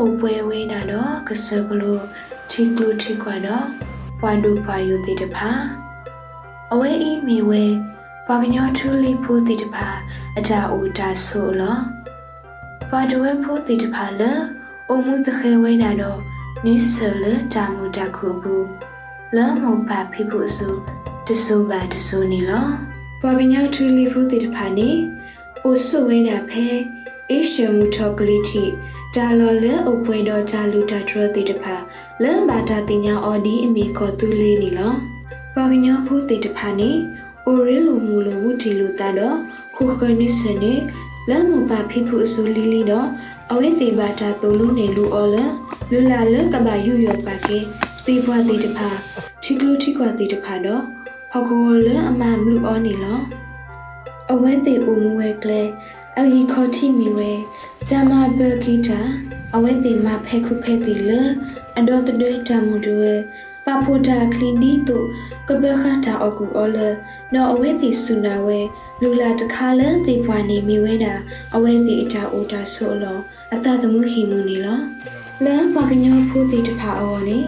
အိုပွဲဝဲနာတော့ကစကလိုချီကလူထီကွာတော့ဘွာဒူပါယူတိတဖာအဝဲအီမီဝဲဘွာကညောထူလီဖိုးတိတဖာအကြအိုတာဆိုလောဘွာဒဝဲဖိုးတိတဖာလအိုမှုတခဲဝဲနာတော့နိဆလတာမူတခုဘူးလောမောပါဖိဖို့ဆိုတဆိုးပါတဆိုးနေလောဘွာကညောထူလီဖိုးတိတဖာနေအိုဆိုဝဲနာဖဲအေရှမူထောကလီတီဂျာလော်လဲအပွဲတော်ဂျာလူတာထရတိတဖာလမ်ဘာတာတင်ညာအော်ဒီအမီကောတူလေးနီလောဘာကညောဖို့တိတဖာနေအိုရီလိုမူလိုဝူတီလိုတာတော့ခုခနိစနေလမ်မပါဖိဖို့ဆိုလီလီတော့အဝဲသေးဘာတာတိုလူနေလူအော်လလူလာလကဘာယူယောပါကေသေဘွားတိတဖာထီကလူထီကွာတိတဖာတော့ဟောကောလအမမလူအော်နေလောအဝဲသေးအိုမူဝဲကလေအဂီခေါတီမီဝဲဓမ္မဘဂီတာအဝဲတိမဖဲခုဖဲတိလအဒေါ်တဒေတာမူဒွေပပိုတာကလီနီတို့ကဘခတာအကူအော်လနော်အဝဲတိစုနာဝဲလူလာတခါလသေပွားနေမိဝဲတာအဝဲတိအတာအိုတာဆိုလောအတသမှုဟီမူနေလောလမ်းပကညောဖိုးတိတဖာအော်နေ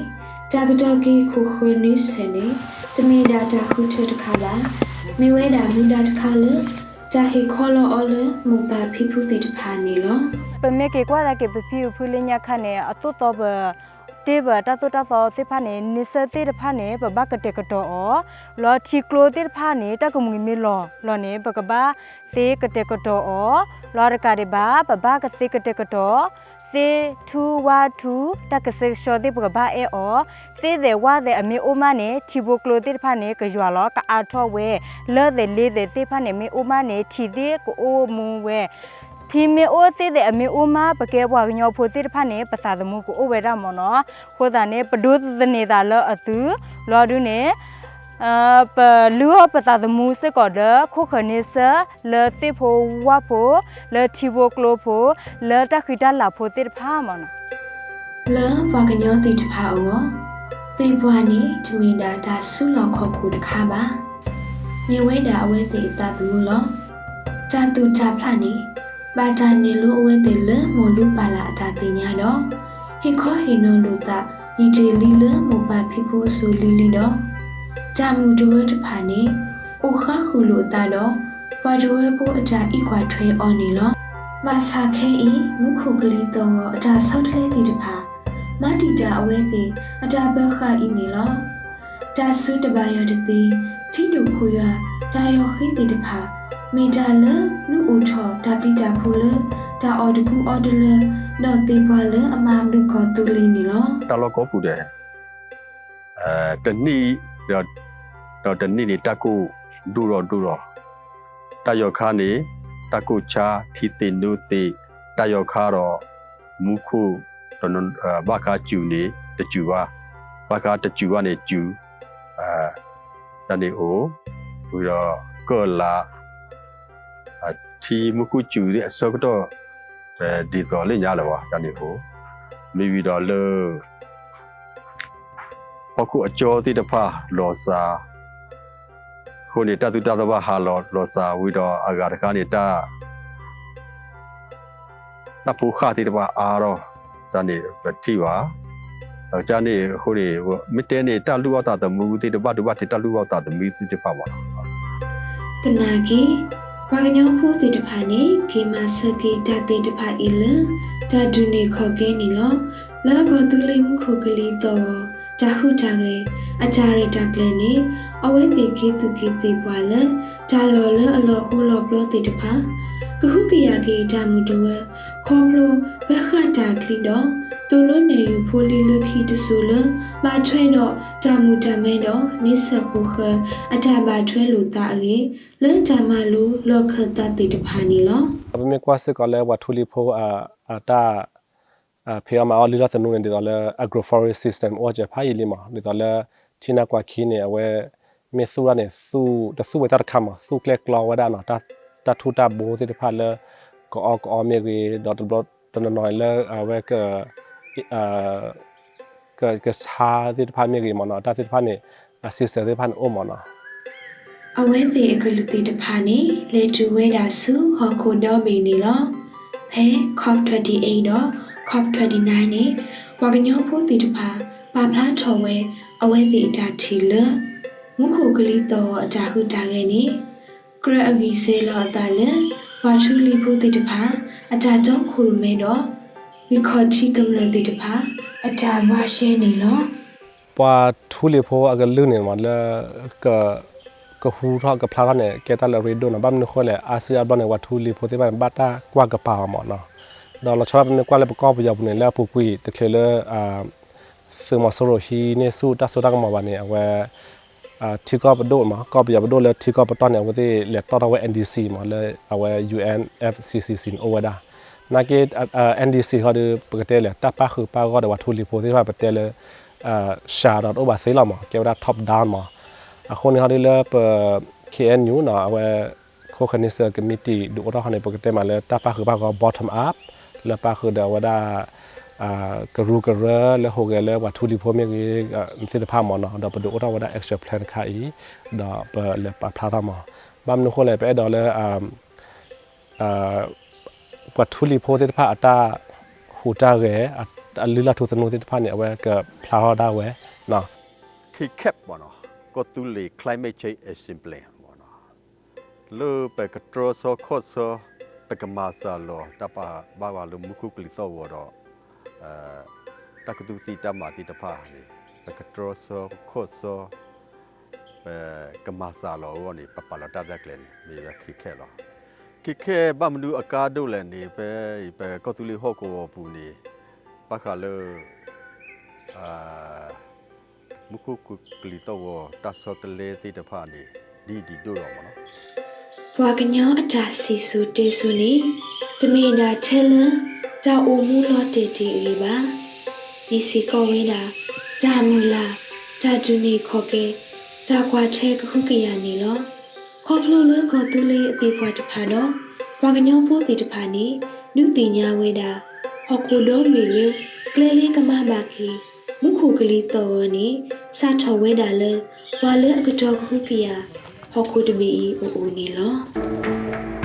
တာကတော်ကီခုခွနိစနေတမေဒါတာခုထတခါလာမိဝဲတာမူတာတခါလတာဟေခေါ်လောအော်လမူပါဖိဖူတိတဖာနေလောပမေကေကွာလာကေပဖီဖူလညာခနဲ့အတုတော်ဘတေဘတာတုတသောစေဖာနေနိစတေတဖာနေပဘကတေကတော်လောချီကလိုတေတဖာနေတကမူမီလောနေပကဘာသေကတေကတော်လောရကာရဘာပဘကသေကတေကတော်သေထူဝါထူတကဆေရှောတေပကဘာအောသေတဲ့ဝါတဲ့အမေအိုမနဲ့ချီဘိုကလိုတေတဖာနေကရွာလောကအာထောဝဲလဲတဲ့လေးတဲ့သေဖာနေမေအိုမနဲ့ချီသေးကိုအိုမူဝဲทีเมโอเตเดอเมโอมาปะแกบวากญอโพเตตพะเนปะสาตมุกูโอเวดามอนอโคตาเนปดุตเนตาลอตุลอดุเนปะลูอปะสาตมุเสกอเดโคขเนเสเลติโพวะโพเลทีโบโกโลโพเลตะခိตาลาโพเตตพามอนเลบวากญอติตพาအောသေဘွားနေတမင်တာဒါဆုလောခေါ်ခုတခါပါမြေဝဲတာအဝဲတိအတသမှုလောတာတူတာဖလာနေဘာတာနေလိုအဝဲတေလမောလူပါလာအတာတင်ညာတော့ဟေခေါ်ဟေနိုလိုတာဤတေလီလမောပါဖိဖို့ဆိုလီလီတော့ဂျာမူဒဝဲတဖာနေအိုခါခုလိုတာတော့ဘွာဒဝဲဖို့အတာဤကွာထွဲအော်နေလောမဆာခဲဤမုခုကလေးတော့အတာဆောက်တလဲတီတဖာမတီတာအဝဲတေအတာဘခဤနေလောတာဆုတပါရတတိထိတူခွေရတာယောခိတီတဖာမေတာလနုဥထောတာတိတာဖူလတာအော်ဒကူအော်ဒလတော့တေပွားလအမမလူကောတူလီနီလောတာလောကောပူတဲ့တနီတော့တနီနေတကူဒူရောတယောခါနေတကူချာထီတင်နုတေတယောခါတော့မူခုတော့ဘာခါကျူနေတကျူပါဘာခါတကျူကနေကျူတနေဟိုပြီးတော့ကောလာทีมุกุจูเนี่ยสกတော့ဒီတော်လေးညားလောတနေ့ကိုမိပြီးတော့လေအခုအကျော်တိတဖာလောစာခုနေတတူတသဘာဟာလောစာဝီတော့အဂါတခါနေတာနပူခါတိတဖာအားတော့တနေ့ပတိပါတော့ဂျာနေခုနေမတဲနေတလူဝတာတမူတိတပတ်တပတ်တလူဝတာတမီတိတဖာပါတနာကြီးဘာကညောဖို့တိတဖာနေဂေမဆကေတာတိတဖာအီလတာဒူနေခေါ်ကဲနေလောလာကောတူလေးမှုခုကလေးတော့တာဟုတာငယ်အကြရတာကလေးနေအဝဲတိကေတုကေတိပွာလဒါလော်လအလောဟူလောပလောတိတဖာကဟုကရကေတာမူတဝခေါပလိုဘခတာကလီတော့တူလုံးနေယူဖိုလီလခိတဆူလဘာထွဲတော့တာမူတမဲတော့နိစခုခအတာဘာထွဲလူတာအေလန်တာမလူလောခတာတိတဖာနီလောဘမေကွာစကလည်းဝထူလီဖိုတာဖေအမအော်လီလာတနူနေတယ်လည်း agroforest system အော်ကြဖိုင်လီမာဒီတော့ချီနာကွာခီနေဝဲမေဆူရနေဆူတဆူဝဲတာခမဆူကလက်ကလောဝဒါနော်တာထူတာဘိုးတိတဖာလည်းကောမေဂီဒေါ်တနော်လည်းဝဲကစာတိတဖာမေဂီမနော်တာတိတဖာနေ assistant တိတဖာအိုမနော်အဝဲသေးအကလူတိတဖာနေလေတူဝဲတာစုဟော်ကိုတော့မီနီလောဖဲ COP28 တော့ COP29 နဲ့ဝါကညောဖို့တီတဖာပါဖလားထော်ဝဲအဝဲတီအတာထီလမုခုကလေးတော်အတာဟုတာခဲ့နေကရအဂီဆေလောအတာလဝါချူလီဖို့တီတဖာအတာကြောင့်ခူရမဲတော့ဝီခေါ်ချီကမလတီတဖာအတာမရှဲနေလော ပွာထူလီဖိုအကလူနေမှာလဲကဟူရကဖလာနဲ့ကဲတလရီဒိုနဘမ်နခိုလေအာဆီယာဘနဲ့ဝထူလီဖိုတေဘန်ဘတာကွာကပါမော်နော်တော့လချပ်နဲ့ကွာလေပကောပယဘနဲ့လဲပူကွီတခဲလေစမဆိုရဟီနေစုတဆဒကမဘာနေအဝဲတီကောပဒိုမှာကောပယဘဒိုလေတီကောပတန်နေဝတိလက်တော်ဝဲ NDC မှာလေအဝဲ UNFCCC အိုဝဒါနာကေ NDC ဟာဒီပကတဲလေတပါခူပါကောဝထူလီဖိုတေဘပတဲလေရှာတော့ဘာစေးလာမှာကေဝဒါ top down မှာအခုနေဟာဒီလေ KNU နော်အဝဲခိုခနိစကမီတီဒူတော့ဟန်ပကတဲမှာလေတပါခူပါကော bottom up လေပါခူဒါဝဒါကရူကရလေဟိုကလေဝထူလီဖိုမြေကြီးစစ်တဖာမော်နော်တော့ပဒူတော့ဝဒါ extra plan ခိုင်တော့ပလေပါဖလာတာမှာဘမ်နခိုလေပဲတော့လေဝထူလီဖိုစစ်တဖာအတာဟူတာရဲအလီလာထူတနိုစစ်တဖာเนี่ยအဝဲကဖလာဒါဝဲနော် ခိခက်ဘောနော်ก็ตุลี climate change is simple ဘောနော်လူไปกระโตรโซโคโซไปกมาซาโลตะปะบาวาลุมุคุกลิโตวดตะกตุติตะมาติตะพานี่ไปกระโตรโซโคโซไปกมาซาโลวนี่ปะปะละตะดักเลยมีแบบခိแค่หรอခိแค่บะมดูอากาดุแลนี่ไปก็ตุลีฮอกโกปูนี่ปะคาเลมุคุกุกลิโตวตัสโซตเลติตะพานี่ดีดูရောမနော် ဘွာကညောအတာစီစုတေဆုနေတမင်တာထဲလန်တာအိုမူလောတေတီအေပါဒီစီကောဝင်းတာဂျာမူလာဂျာဒူနီခေါ်ကေတာကွာထဲကခုကရနေလောခေါ်ဖလို့လွန်းခေါ်သူလေးအပေပွားတဖာတော့ဘွာကညောဖို့တီတဖာနေနုတိညာဝဲတာဟော်ကိုတော့မေလေကလေးလေးကမဘာခီမုခုကလေးတော်နေစာထော်ဝဲတာလဲဝါလဲအကတော်ခုကရဟော်ကိုတမီအိုနေလော